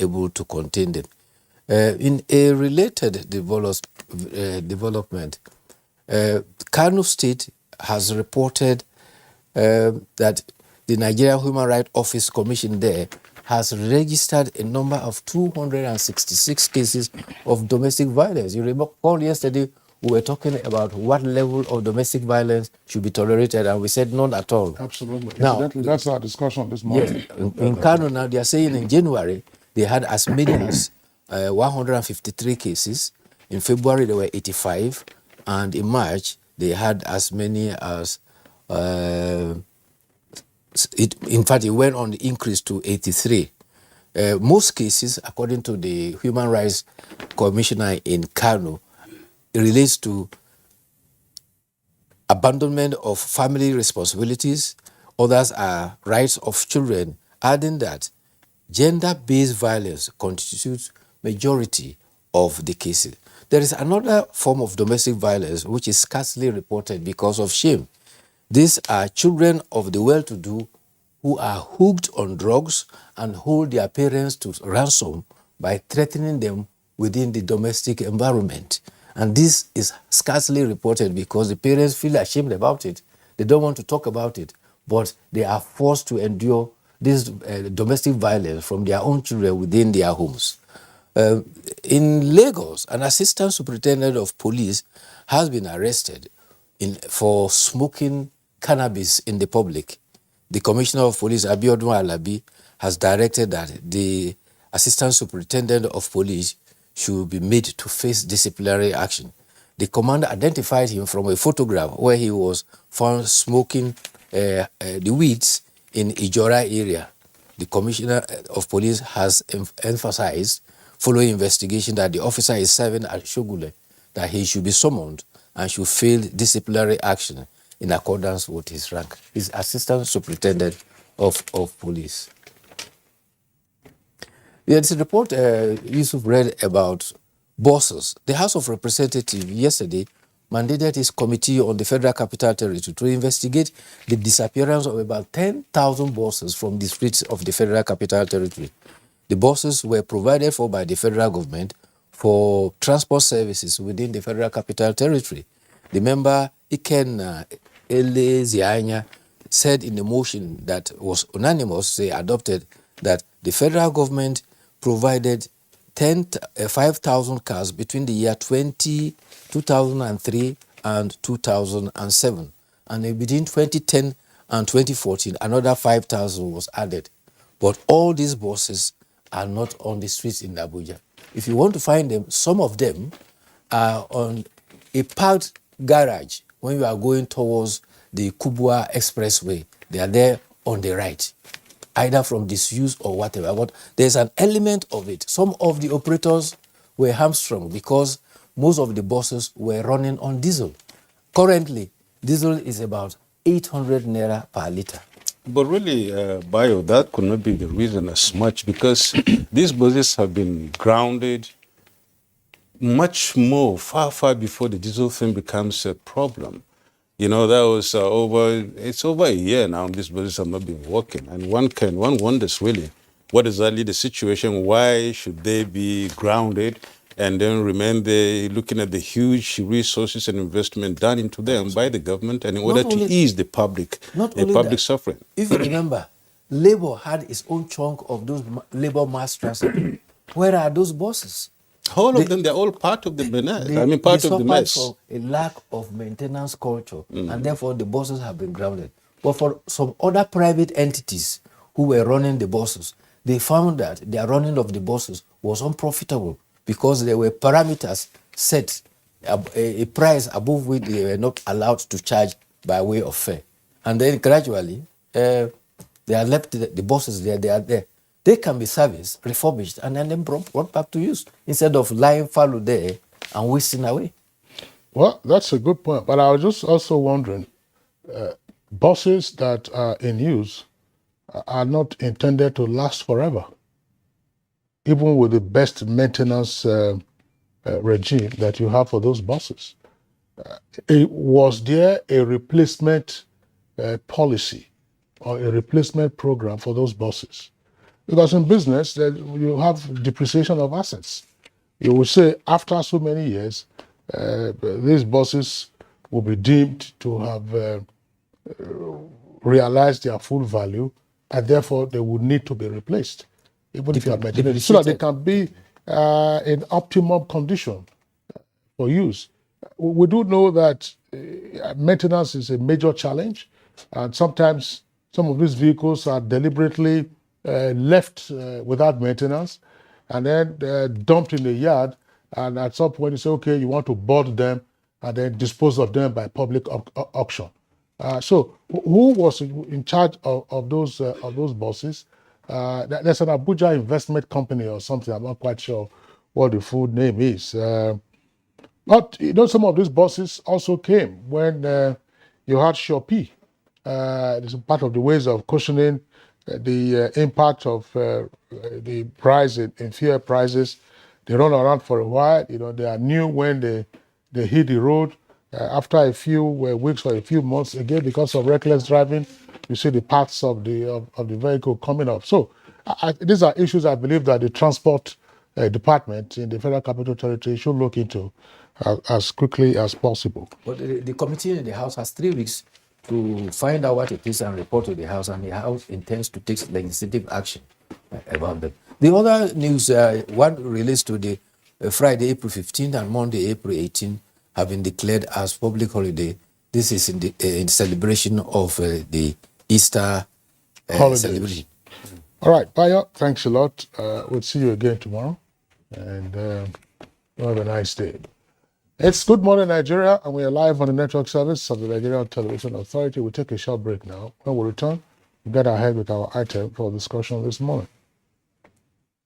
able to contain them. In a related development, Kano State has reported that the Nigerian Human Rights Office Commission there has registered a number of 266 cases of domestic violence. You recall yesterday we were talking about what level of domestic violence should be tolerated, and we said none at all. Absolutely. Now, Incidentally, that's our discussion this morning. Yes, in Kano now, they are saying in January, they had as many as 153 cases. In February, there were 85. And in March, they had as many as, in fact, it went on the increase to 83. Most cases, according to the Human Rights Commissioner in Kano, it relates to abandonment of family responsibilities. Others are rights of children, adding that gender-based violence constitutes majority of the cases. There is another form of domestic violence which is scarcely reported because of shame. These are children of the well-to-do who are hooked on drugs and hold their parents to ransom by threatening them within the domestic environment. And this is scarcely reported because the parents feel ashamed about it. They don't want to talk about it, but they are forced to endure this domestic violence from their own children within their homes. In Lagos, an assistant superintendent of police has been arrested for smoking cannabis in the public. The Commissioner of Police, Abiodun Alabi, has directed that the assistant superintendent of police should be made to face disciplinary action. The commander identified him from a photograph where he was found smoking the weeds in Ijora area. The Commissioner of Police has emphasized, following investigation, that the officer is serving at Shogule, that he should be summoned and should face disciplinary action in accordance with his rank. He's Assistant Superintendent of Police. There's a report Yusuf read about buses. The House of Representatives yesterday mandated its committee on the Federal Capital Territory to investigate the disappearance of about 10,000 buses from the streets of the Federal Capital Territory. The buses were provided for by the federal government for transport services within the Federal Capital Territory. The member Iken Ele said in the motion that was unanimous, they adopted, that the federal government provided 5,000 cars between the year 2003 and 2007. And between 2010 and 2014, another 5,000 was added. But all these buses are not on the streets in Abuja. If you want to find them, some of them are on a parked garage when you are going towards the Kubwa Expressway. They are there on the right, either from disuse or whatever. But there's an element of it. Some of the operators were hamstrung because most of the buses were running on diesel. Currently, diesel is about 800 naira per liter. But really, Bayo, that could not be the reason as much, because these buses have been grounded much more, far before the diesel thing becomes a problem. You know, that was it's over a year now these buses have not been working. And one wonders really, what is exactly the situation? Why should they be grounded and then remain there looking at the huge resources and investment done into them by the government, and in order to ease the public suffering? If you remember, Labour had its own chunk of those Labour mass transit. Where are those buses? All of them, they're all part of the menace. Part of the mess. For a lack of maintenance culture, and therefore the buses have been grounded. But for some other private entities who were running the buses, they found that their running of the buses was unprofitable because there were parameters set, a price above which they were not allowed to charge by way of fare. And then gradually, they are left, the buses there, they are there. They can be serviced, refurbished, and then brought back to use instead of lying fallow there and wasting away. Well, that's a good point. But I was just also wondering, buses that are in use are not intended to last forever, even with the best maintenance regime that you have for those buses. Was there a replacement policy or a replacement program for those buses? Because in business, you have depreciation of assets. You will say after so many years, these buses will be deemed to have realized their full value, and therefore they would need to be replaced, even if you have maintained it, so that they can be in optimum condition for use. We do know that maintenance is a major challenge, and sometimes some of these vehicles are deliberately left without maintenance and then dumped in the yard, and at some point you say, okay, you want to board them and then dispose of them by public auction. So who was in charge of those buses? There's an Abuja investment company or something. I'm not quite sure what the full name is. But some of these buses also came when you had Shopee. It's part of the ways of cushioning the impact of the price in fuel prices. They run around for a while. They are new when they hit the road. After a few weeks or a few months, again, because of reckless driving, you see the parts of the vehicle coming up. So these are issues I believe that the transport department in the Federal Capital Territory should look into as quickly as possible. But the committee in the House has 3 weeks to find out what it is and report to the House, and the House intends to take legislative action about them. The other news, one relates to the Friday, April 15th and Monday, April 18th, have been declared as public holiday. This is in celebration of the Easter celebration. All right, Bayo, thanks a lot. We'll see you again tomorrow, and have a nice day. It's Good Morning Nigeria, and we are live on the network service of the Nigerian Television Authority. We'll take a short break now. When we return, we'll get ahead with our item for discussion this morning.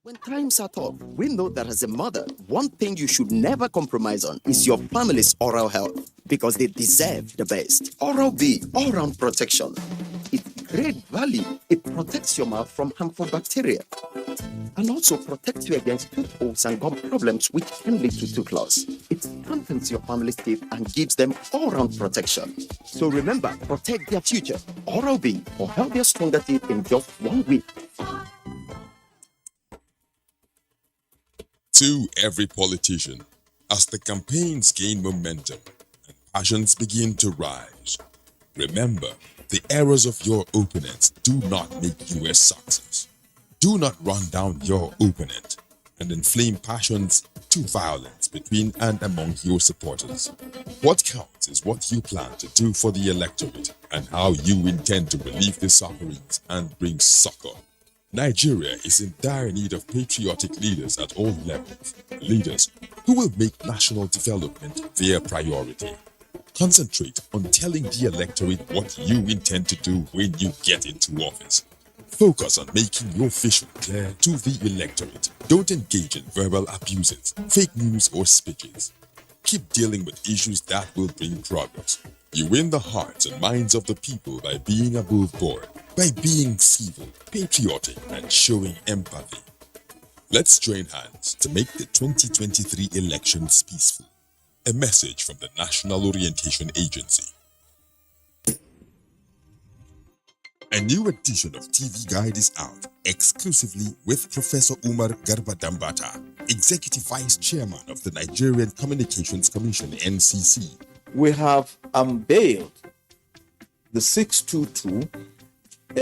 When times are tough, we know that as a mother, one thing you should never compromise on is your family's oral health, because they deserve the best. Oral-B, all-round protection. It's great value. It protects your mouth from harmful bacteria and also protects you against tooth holes and gum problems which can lead to tooth loss. It strengthens your family's teeth and gives them all-round protection. So remember, protect their future. Oral-B for healthier, stronger teeth in just 1 week. To every politician, as the campaigns gain momentum and passions begin to rise, remember, the errors of your opponents do not make you a success. Do not run down your opponent and inflame passions to violence between and among your supporters. What counts is what you plan to do for the electorate and how you intend to relieve the sufferings and bring succor. Nigeria is in dire need of patriotic leaders at all levels, leaders who will make national development their priority. Concentrate on telling the electorate what you intend to do when you get into office. Focus on making your vision clear to the electorate. Don't engage in verbal abuses, fake news or speeches. Keep dealing with issues that will bring progress. You win the hearts and minds of the people by being above board, by being civil, patriotic, and showing empathy. Let's join hands to make the 2023 elections peaceful. A message from the National Orientation Agency. A new edition of TV Guide is out, exclusively with Professor Umar Garba Dambata, Executive Vice Chairman of the Nigerian Communications Commission, NCC. We have unveiled the 622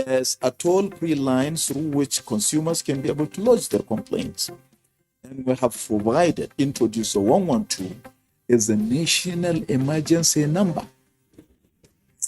as a toll-free line through which consumers can be able to lodge their complaints. And we have introduced the 112 as a national emergency number.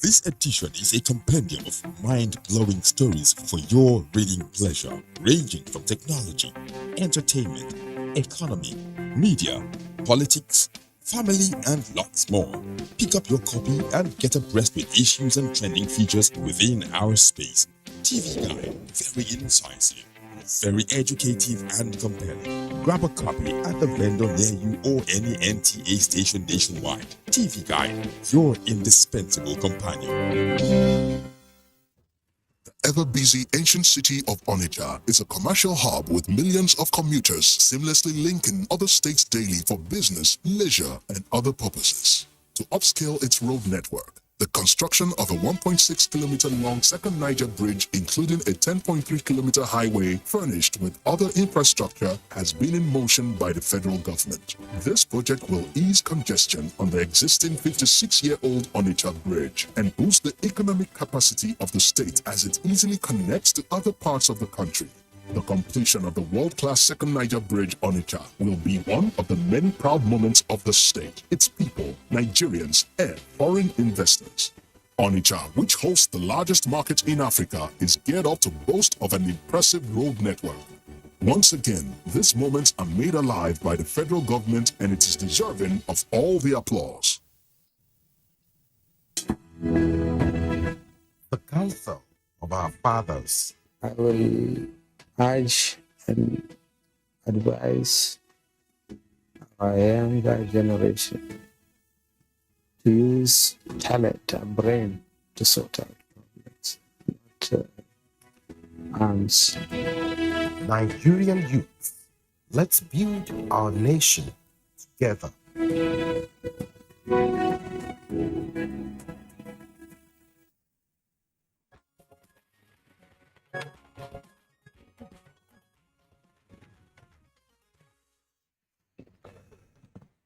This edition is a compendium of mind-blowing stories for your reading pleasure, ranging from technology, entertainment, economy, media, politics, family, and lots more. Pick up your copy and get abreast with issues and trending features within our space. TV Guide, very incisive, very educative and compelling. Grab a copy at the vendor near you or any NTA station nationwide. TV Guide, your indispensable companion. The ever-busy ancient city of Onitsha is a commercial hub with millions of commuters seamlessly linking other states daily for business, leisure, and other purposes. To upscale its road network, The construction of a 1.6 kilometer long second Niger bridge, including a 10.3 kilometer highway furnished with other infrastructure, has been in motion by the federal government. This project will ease congestion on the existing 56-year-old Onitsha bridge and boost the economic capacity of the state as it easily connects to other parts of the country. The completion of the world-class second Niger Bridge Onitsha will be one of the many proud moments of the state, its people, Nigerians, and foreign investors. Onitsha, which hosts the largest market in Africa, is geared up to boast of an impressive road network. Once again, these moments are made alive by the federal government, and it is deserving of all the applause. The counsel of our fathers. I will urge and advise our younger generation to use talent and brain to sort out problems, not arms. Nigerian youth, let's build our nation together.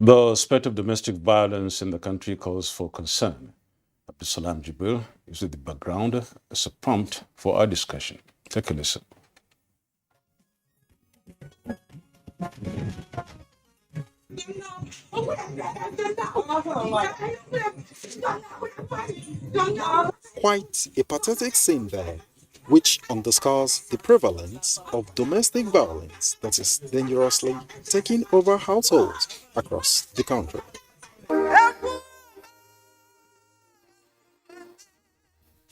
The spread of domestic violence in the country calls for concern. Abdulsalam Jibril is with the background as a prompt for our discussion. Take a listen. Quite a pathetic scene there, which underscores the prevalence of domestic violence that is dangerously taking over households across the country.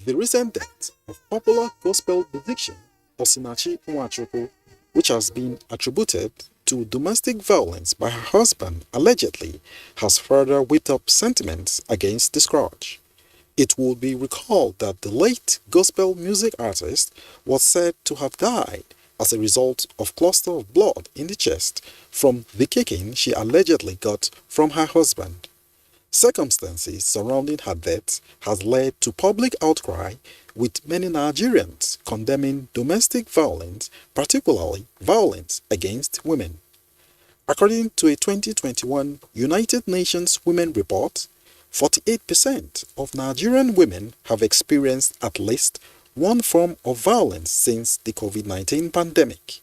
The recent death of popular gospel musician Osinachi Nwachukwu, which has been attributed to domestic violence by her husband allegedly, has further whipped up sentiments against the scourge. It will be recalled that the late gospel music artist was said to have died as a result of cluster of blood in the chest from the kicking she allegedly got from her husband. Circumstances surrounding her death has led to public outcry, with many Nigerians condemning domestic violence, particularly violence against women. According to a 2021 United Nations Women Report, 48% of Nigerian women have experienced at least one form of violence since the COVID-19 pandemic.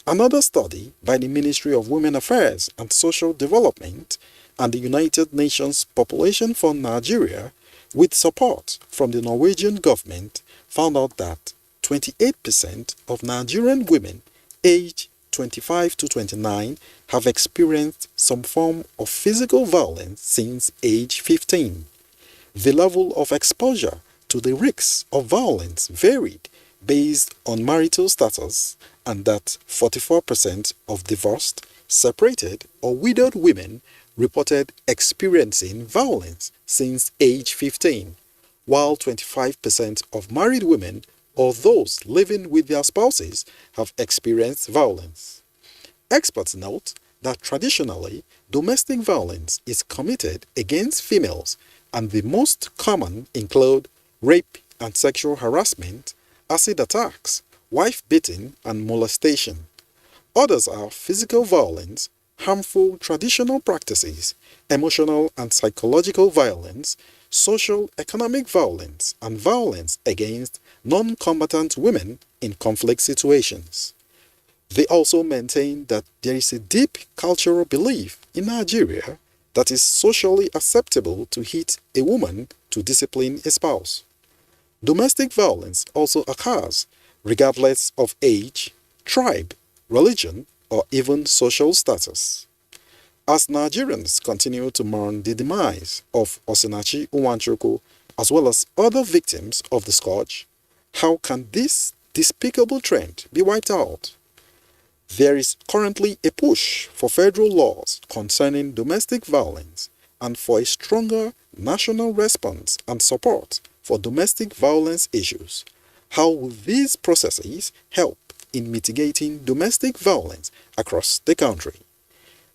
Another study by the Ministry of Women Affairs and Social Development and the United Nations Population Fund Nigeria, with support from the Norwegian government, found out that 28% of Nigerian women aged 25 to 29 have experienced some form of physical violence since age 15. The level of exposure to the risks of violence varied based on marital status, and that 44% of divorced, separated, or widowed women reported experiencing violence since age 15, while 25% of married women or those living with their spouses have experienced violence. Experts note that traditionally, domestic violence is committed against females, and the most common include rape and sexual harassment, acid attacks, wife beating, and molestation. Others are physical violence, harmful traditional practices, emotional and psychological violence, social economic violence, and violence against non-combatant women in conflict situations. They also maintain that there is a deep cultural belief in Nigeria that it's socially acceptable to hit a woman to discipline a spouse. Domestic violence also occurs regardless of age, tribe, religion, or even social status. As Nigerians continue to mourn the demise of Osinachi Nwachukwu as well as other victims of the scourge, how can this despicable trend be wiped out? There is currently a push for federal laws concerning domestic violence and for a stronger national response and support for domestic violence issues. How will these processes help in mitigating domestic violence across the country?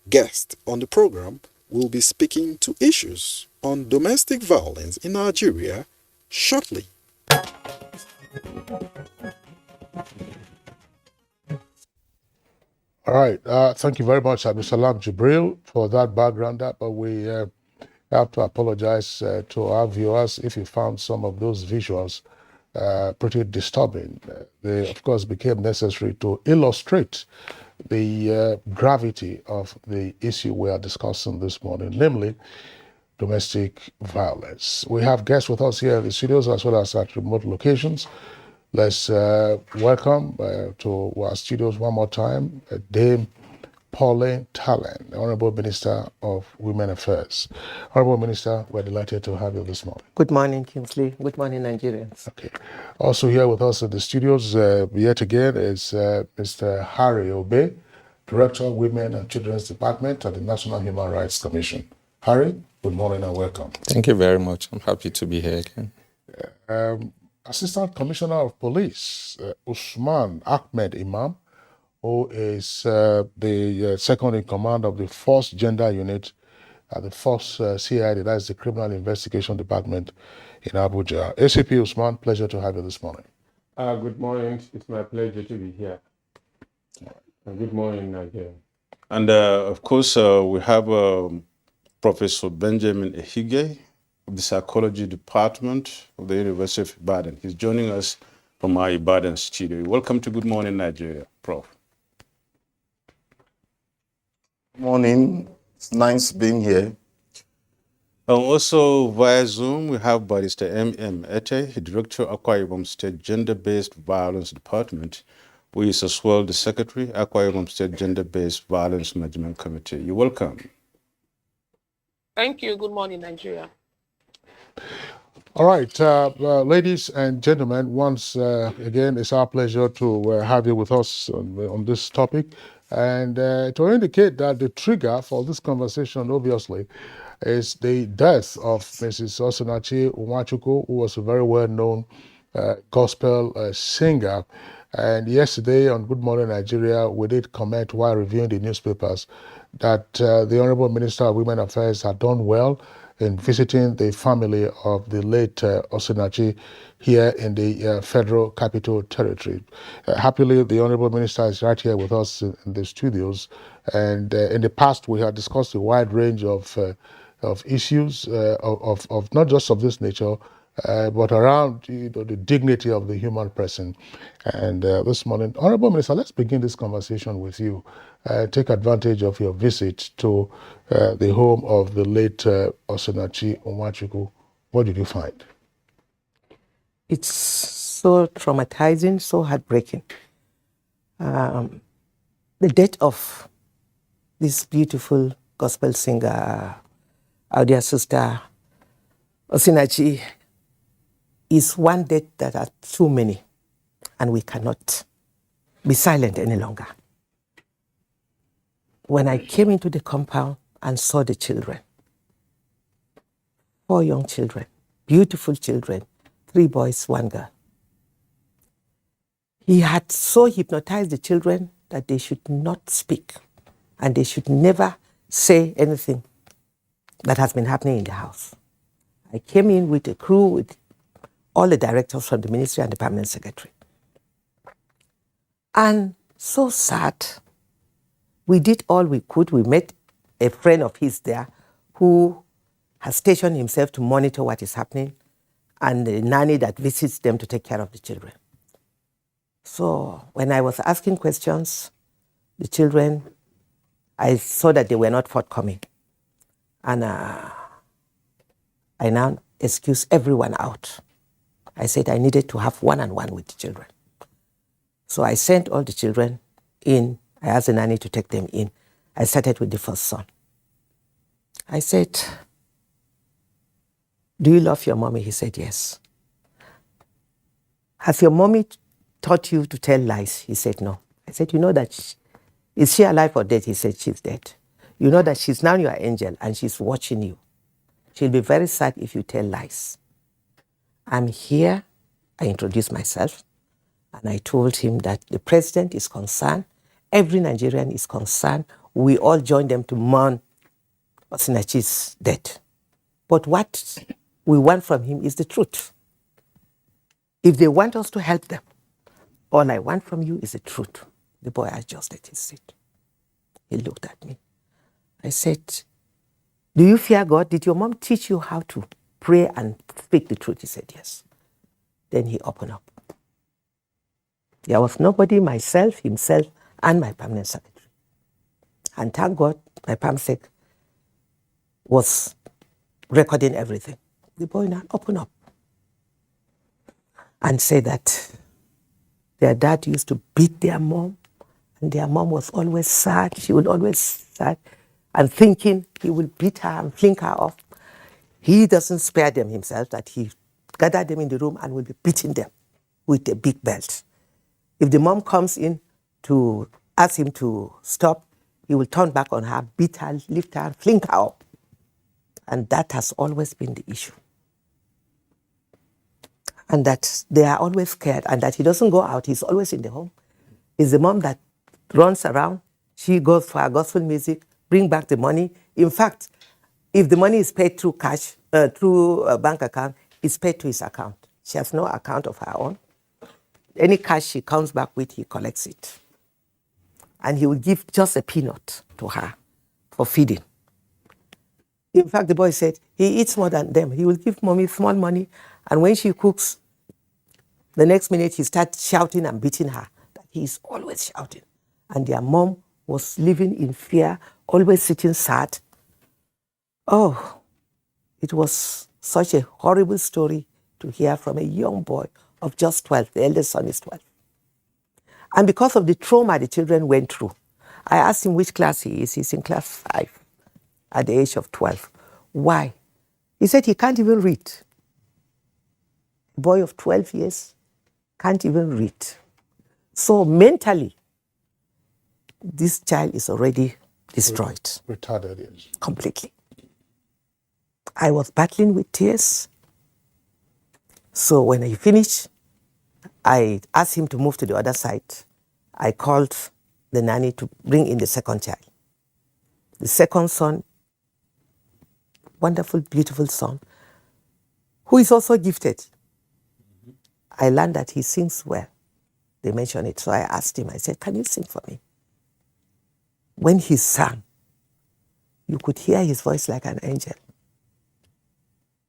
Guest on the program will be speaking to issues on domestic violence in Nigeria shortly. All right. Thank you very much, Abdulsalam Jibril, for that background. But we have to apologize to our viewers if you found some of those visuals pretty disturbing. They, of course, became necessary to illustrate the gravity of the issue we are discussing this morning, namely domestic violence. We have guests with us here in the studios as well as at remote locations. Let's welcome to our studios one more time, Dame Pauline Tallen, the Honorable Minister of Women Affairs. Honorable Minister, we're delighted to have you this morning. Good morning, Kingsley. Good morning, Nigerians. Okay. Also here with us in the studios yet again is Mr. Harry Obe, Director of Women and Children's Department at the National Human Rights Commission. Harry, good morning and welcome. Thank you very much. I'm happy to be here again. Assistant Commissioner of Police, Usman Ahmed Imam, who is the second in command of the First Gender Unit at the First CID, that is the Criminal Investigation Department in Abuja. ACP Usman, pleasure to have you this morning. Good morning. It's my pleasure to be here. Good morning, Nigeria. And of course, we have Professor Benjamin Ehige of the Psychology Department of the University of Ibadan. He's joining us from our Ibadan studio. Welcome to Good Morning, Nigeria, Prof. Good morning. It's nice being here. Also via Zoom, we have Barrister M.M. Ete, Director of Akwa Ibom State Gender-Based Violence Department, who is as well the Secretary, Akwa Ibom State Gender-Based Violence Management Committee. You're welcome. Thank you. Good morning, Nigeria. All right, ladies and gentlemen, once again, it's our pleasure to have you with us on this topic. And to indicate that the trigger for this conversation, obviously, is the death of Mrs. Osinachi Nwachukwu, who was a very well-known gospel singer. And yesterday on Good Morning Nigeria, we did comment while reviewing the newspapers that the Honorable Minister of Women Affairs had done well in visiting the family of the late Osinachi here in the Federal Capital Territory. Happily, the Honorable Minister is right here with us in the studios. And in the past, we had discussed a wide range of issues, of not just of this nature, but around the dignity of the human person. And this morning, Honorable Minister, let's begin this conversation with you. Take advantage of your visit to the home of the late Osinachi Nwachukwu. What did you find? It's so traumatizing, so heartbreaking. The death of this beautiful gospel singer, our dear sister Osinachi, is one death that are too many, and we cannot be silent any longer. When I came into the compound and saw the children, 4 young children, beautiful children, 3 boys, 1 girl. He had so hypnotized the children that they should not speak and they should never say anything that has been happening in the house. I came in with a crew, with all the directors from the ministry and the permanent secretary. And so sad. We did all we could. We met a friend of his there who has stationed himself to monitor what is happening, and the nanny that visits them to take care of the children. So when I was asking questions, the children, I saw that they were not forthcoming. And I now excused everyone out. I said I needed to have one-on-one with the children. So I sent all the children in. I asked the nanny to take them in. I started with the first son. I said, "Do you love your mommy?" He said, "Yes." "Has your mommy taught you to tell lies?" He said, "No." I said, "You know that is she alive or dead?" He said, "She's dead." "You know that she's now your angel and she's watching you. She'll be very sad if you tell lies." "I'm here." I introduced myself and I told him that the president is concerned, every Nigerian is concerned. We all join them to mourn Osinachi is dead. But what we want from him is the truth. If they want us to help them, all I want from you is the truth. The boy adjusted his seat. He looked at me. I said, do you fear God? Did your mom teach you how to pray and speak the truth? He said, yes. Then he opened up. There was nobody, myself, himself, and my permanent secretary. And thank God, my permanent secretary was recording everything. The boy now opened up and said that their dad used to beat their mom, and their mom was always sad. She would always sad and thinking he will beat her and fling her off. He doesn't spare them himself, that he gathered them in the room and will be beating them with a big belt. If the mom comes in to ask him to stop, he will turn back on her, beat her, lift her, and fling her up. And that has always been the issue. And that they are always scared, and that he doesn't go out, he's always in the home. It's the mom that runs around. She goes for her gospel music, bring back the money. In fact, if the money is paid through cash, through a bank account, it's paid to his account. She has no account of her own. Any cash she comes back with, he collects it. And he will give just a peanut to her for feeding. In fact, the boy said, he eats more than them. He will give mommy small money, and when she cooks, the next minute he starts shouting and beating her. He's always shouting. And their mom was living in fear, always sitting sad. Oh, it was such a horrible story to hear from a young boy of just 12. The eldest son is 12. And because of the trauma the children went through, I asked him which class he is. He's in class 5 at the age of 12. Why? He said he can't even read. A boy of 12 years can't even read. So mentally, this child is already destroyed. Retarded, yes. Completely. I was battling with tears. So when I finished, I asked him to move to the other side. I called the nanny to bring in the second child. The second son, wonderful, beautiful son, who is also gifted. I learned that he sings well. They mentioned it. So I asked him, I said, can you sing for me? When he sang, you could hear his voice like an angel.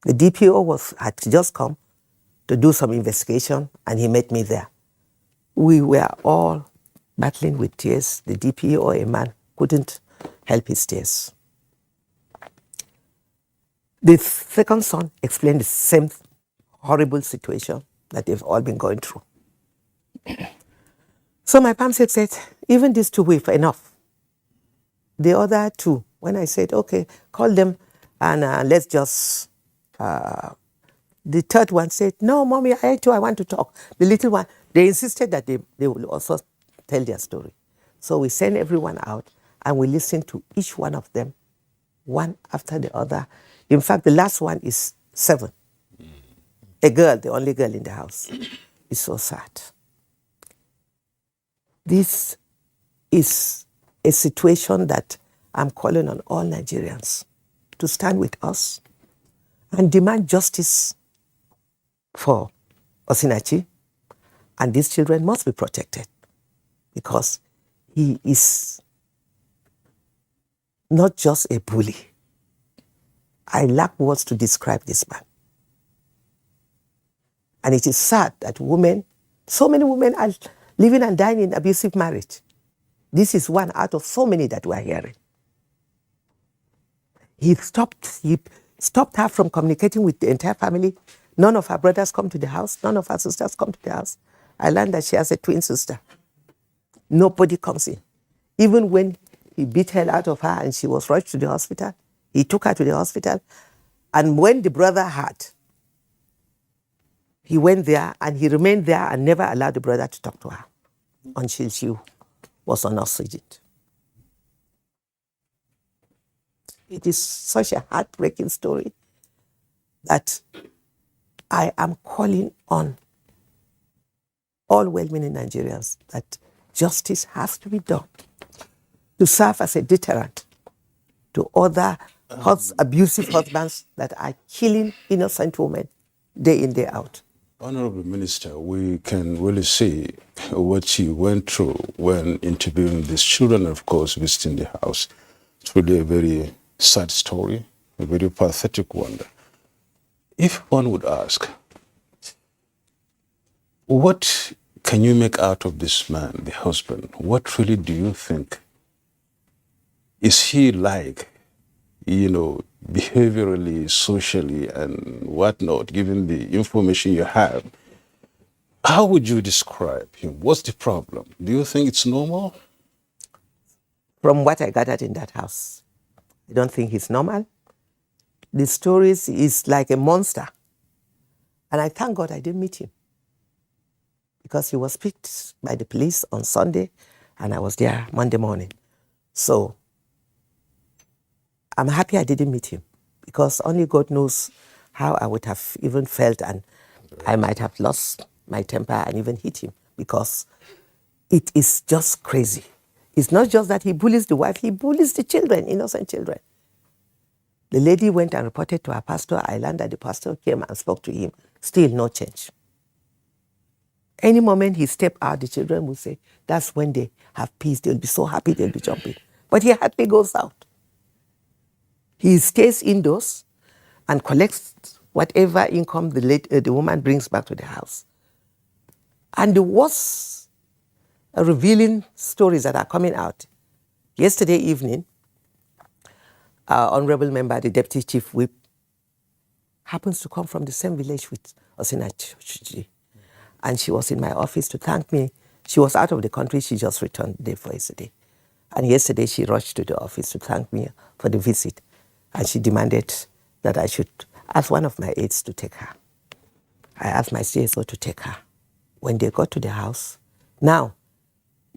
The DPO had just come to do some investigation, and he met me there. We were all battling with tears. The DPO, a man, couldn't help his tears. The second son explained the same horrible situation that they've all been going through. So my palm said, even these two were enough. The other two, when I said, okay, call them and let's just, the third one said, no, mommy, I want to talk. The little one, they insisted that they will also tell their story. So we sent everyone out and we listened to each one of them, one after the other. In fact, the last one is 7. A girl, the only girl in the house. It's so sad. This is a situation that I'm calling on all Nigerians to stand with us and demand justice for Osinachi, and these children must be protected because he is not just a bully. I lack words to describe this man. And it is sad that women, so many women are living and dying in abusive marriage. This is one out of so many that we are hearing. He stopped her from communicating with the entire family. None of her brothers come to the house. None of her sisters come to the house. I learned that she has a twin sister. Nobody comes in. Even when he beat hell out of her and she was rushed to the hospital, he took her to the hospital. And when the brother had, he went there and he remained there and never allowed the brother to talk to her until she was on oxygen. It is such a heartbreaking story that I am calling on all well-meaning Nigerians that justice has to be done to serve as a deterrent to other abusive husbands that are killing innocent women day in, day out. Honorable Minister, we can really see what you went through when interviewing these children, of course, visiting the house. It's really a very sad story, a very pathetic one. If one would ask, what can you make out of this man, the husband? What really do you think? Is he like, behaviorally, socially, and whatnot, given the information you have? How would you describe him? What's the problem? Do you think it's normal? From what I gathered in that house, I don't think he's normal. The stories is like a monster. And I thank God I didn't meet him, because he was picked by the police on Sunday and I was there Monday morning. So I'm happy I didn't meet him, because only God knows how I would have even felt, and I might have lost my temper and even hit him, because it is just crazy. It's not just that he bullies the wife, he bullies the children, innocent children. The lady went and reported to her pastor. I learned that the pastor came and spoke to him. Still no change. Any moment he stepped out, the children will say, that's when they have peace. They'll be so happy, they'll be jumping. But he hardly goes out. He stays indoors and collects whatever income the woman brings back to the house. And the worst revealing stories that are coming out. Yesterday evening, our honorable member, the deputy chief whip, happens to come from the same village with Osinachi. And she was in my office to thank me. She was out of the country. She just returned day for yesterday. And yesterday she rushed to the office to thank me for the visit. And she demanded that I should ask one of my aides to take her. I asked my CSO to take her. When they got to the house, now,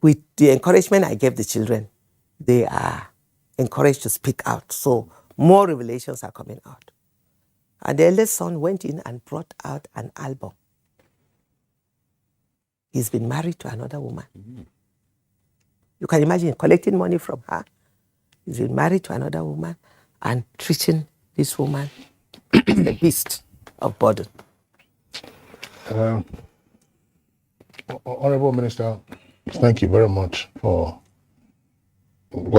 with the encouragement I gave the children, they are encouraged to speak out. So more revelations are coming out. And the eldest son went in and brought out an album. He's been married to another woman. Mm-hmm. You can imagine collecting money from her. He's been married to another woman and treating this woman as a beast of burden. Honorable Minister, thank you very much for what